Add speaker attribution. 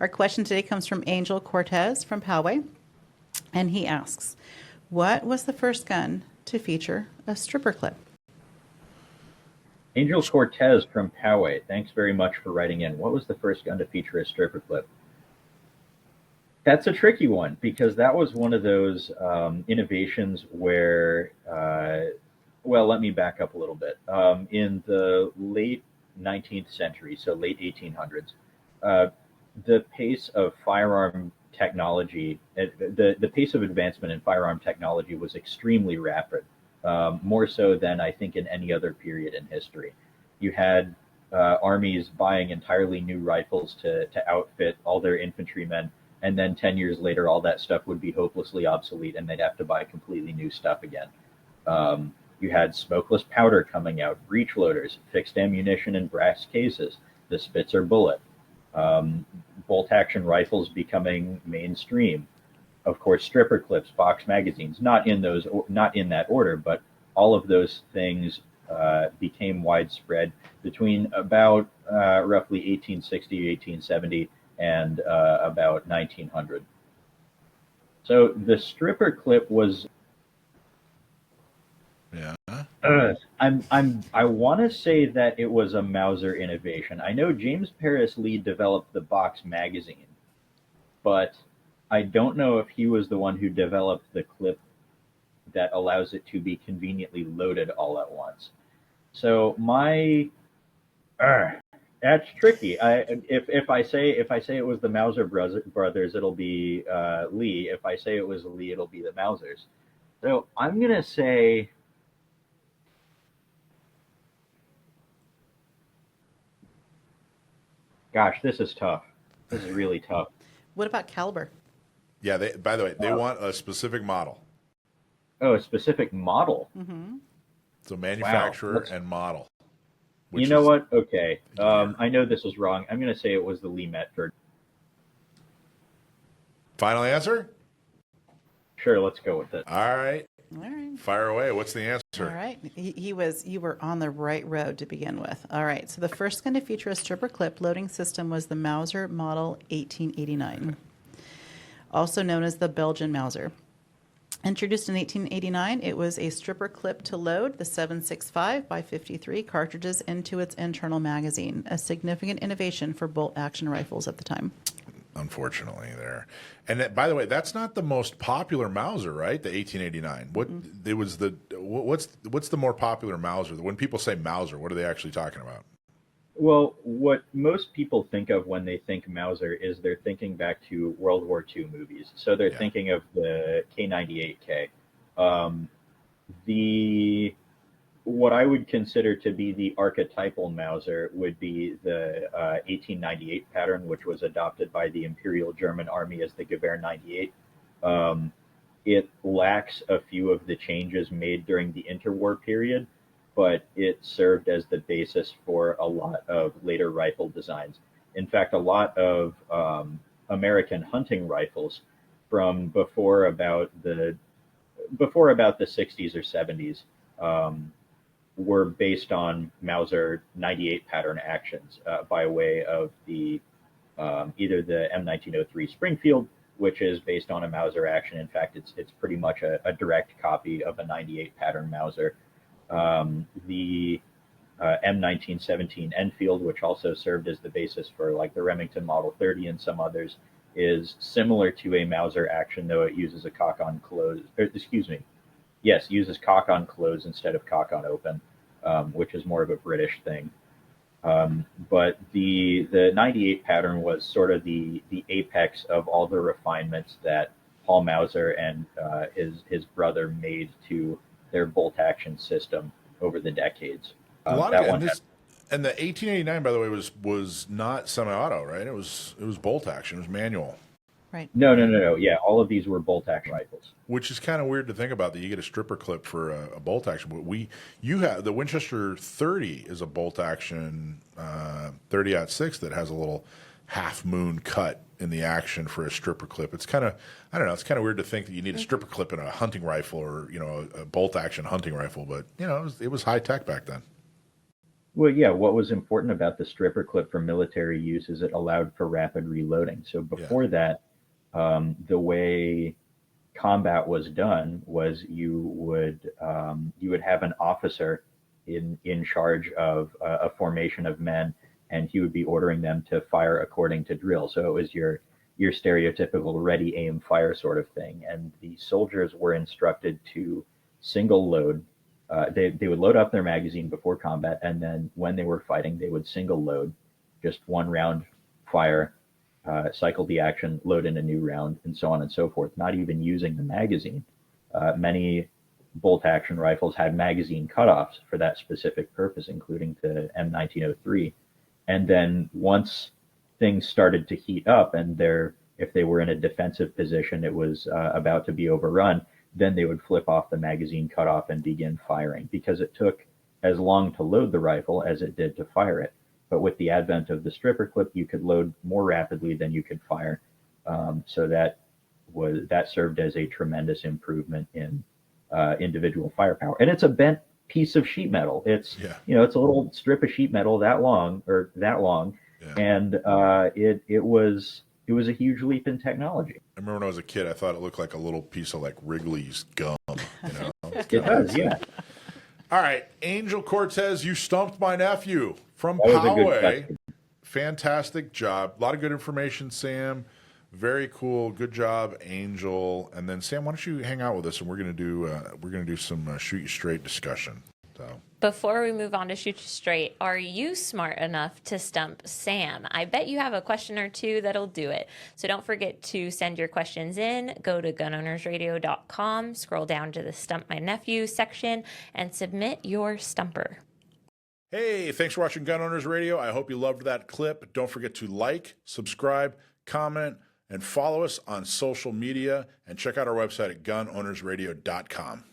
Speaker 1: Our question today comes from Angel Cortez from Poway, and he asks, what was the first gun to feature a stripper clip?
Speaker 2: Angel Cortez from Poway, thanks very much for writing in. What was the first gun to feature a stripper clip? That's a tricky one because that was one of those innovations where, well, let me back up a little bit. In the late 19th century, so late 1800s, the pace of firearm technology, the pace of advancement in firearm technology was extremely rapid, more so than I think in any other period in history. You had armies buying entirely new rifles to outfit all their infantrymen, and then 10 years later, all that stuff would be hopelessly obsolete, and they'd have to buy completely new stuff again. You had smokeless powder coming out, breech loaders, fixed ammunition in brass cases, the Spitzer bullet, bolt-action rifles becoming mainstream. Of course, stripper clips, box magazines, not in that order, but all of those things became widespread between about roughly 1860 to 1870 and about 1900. So the stripper clip was.
Speaker 3: Yeah.
Speaker 2: I want to say that it was a Mauser innovation. I know James Paris Lee developed the box magazine, but I don't know if he was the one who developed the clip that allows it to be conveniently loaded all at once. So that's tricky. If I say it was the Mauser brothers, it'll be Lee. If I say it was Lee, it'll be the Mausers. So I'm gonna say. Gosh, this is tough. This is really tough.
Speaker 1: What about caliber?
Speaker 3: Yeah. By the way, they want a specific model.
Speaker 2: Oh, a specific model.
Speaker 1: Mm-hmm.
Speaker 3: So manufacturer and model.
Speaker 2: You know what? Okay. I know this is wrong. I'm going to say it was the Lee Metford.
Speaker 3: Final answer?
Speaker 2: Sure, let's go with it.
Speaker 3: All right.
Speaker 1: All right.
Speaker 3: Fire away. What's the answer?
Speaker 1: All right. You were on the right road to begin with. All right. So the first gun to feature a stripper clip loading system was the Mauser Model 1889, also known as the Belgian Mauser. Introduced in 1889, it was a stripper clip to load the 7.65 by 53 cartridges into its internal magazine, a significant innovation for bolt-action rifles at the time.
Speaker 3: Unfortunately, there. And by the way, that's not the most popular Mauser, right? The 1889. It was the what's the more popular Mauser? When people say Mauser, what are they actually talking about?
Speaker 2: Well, what most people think of when they think Mauser is they're thinking back to World War II movies. So they're thinking of the K98K. What I would consider to be the archetypal Mauser would be the 1898 pattern, which was adopted by the Imperial German Army as the Gewehr 98. It lacks a few of the changes made during the interwar period, but it served as the basis for a lot of later rifle designs. In fact, a lot of American hunting rifles from before about the 60s or 70s were based on Mauser 98 pattern actions by way of the either the M1903 Springfield, which is based on a Mauser action. In fact, it's pretty much a direct copy of a 98 pattern Mauser. The M1917 Enfield, which also served as the basis for like the Remington Model 30 and some others, is similar to a Mauser action, though it uses a cock on close. Uses cock on close instead of cock on open, which is more of a British thing. But the 98 pattern was sort of the apex of all the refinements that Paul Mauser and his brother made to their bolt action system over the decades.
Speaker 3: A lot of and the 1889, by the way, was not semi-auto, right? It was bolt action. It was manual.
Speaker 1: Right.
Speaker 2: No. Yeah, all of these were bolt action rifles.
Speaker 3: Which is kind of weird to think about that you get a stripper clip for a bolt action. But you have the Winchester 30 is a bolt action 30-06 that has a little half moon cut in the action for a stripper clip. It's kind of, I don't know, it's kind of weird to think that you need a stripper clip in a hunting rifle or, a bolt action hunting rifle, but it was high tech back then.
Speaker 2: Well, yeah, what was important about the stripper clip for military use is it allowed for rapid reloading. So
Speaker 3: Yeah.
Speaker 2: before that, the way combat was done was you would have an officer in charge of a formation of men, and he would be ordering them to fire according to drill. So it was your stereotypical ready, aim, fire sort of thing. And the soldiers were instructed to single load. They would load up their magazine before combat, and then when they were fighting, they would single load, just one round fire, cycle the action, load in a new round, and so on and so forth, not even using the magazine. Many bolt action rifles had magazine cutoffs for that specific purpose, including the M1903. And then once things started to heat up and if they were in a defensive position, it was about to be overrun, then they would flip off the magazine cutoff and begin firing, because it took as long to load the rifle as it did to fire it. But with the advent of the stripper clip, you could load more rapidly than you could fire. So that served as a tremendous improvement in individual firepower. And it's a bent piece of sheet metal. It's it's a little strip of sheet metal that long,
Speaker 3: Yeah.
Speaker 2: and it was a huge leap in technology.
Speaker 3: I remember when I was a kid, I thought it looked like a little piece of like Wrigley's gum.
Speaker 2: It does, yeah.
Speaker 3: All right, Angel Cortez, you stumped my nephew from
Speaker 2: That was a good
Speaker 3: Poway.
Speaker 2: question.
Speaker 3: Fantastic job. A lot of good information, Sam. Very cool. Good job, Angel. And then Sam, why don't you hang out with us, and we're gonna do some shoot you straight discussion. So.
Speaker 4: Before we move on to Shoot You Straight, are you smart enough to stump Sam? I bet you have a question or two that'll do it. So don't forget to send your questions in. Go to gunownersradio.com, scroll down to the Stump My Nephew section, and submit your stumper.
Speaker 3: Hey, thanks for watching Gun Owners Radio. I hope you loved that clip. Don't forget to like, subscribe, comment, and follow us on social media. And check out our website at gunownersradio.com.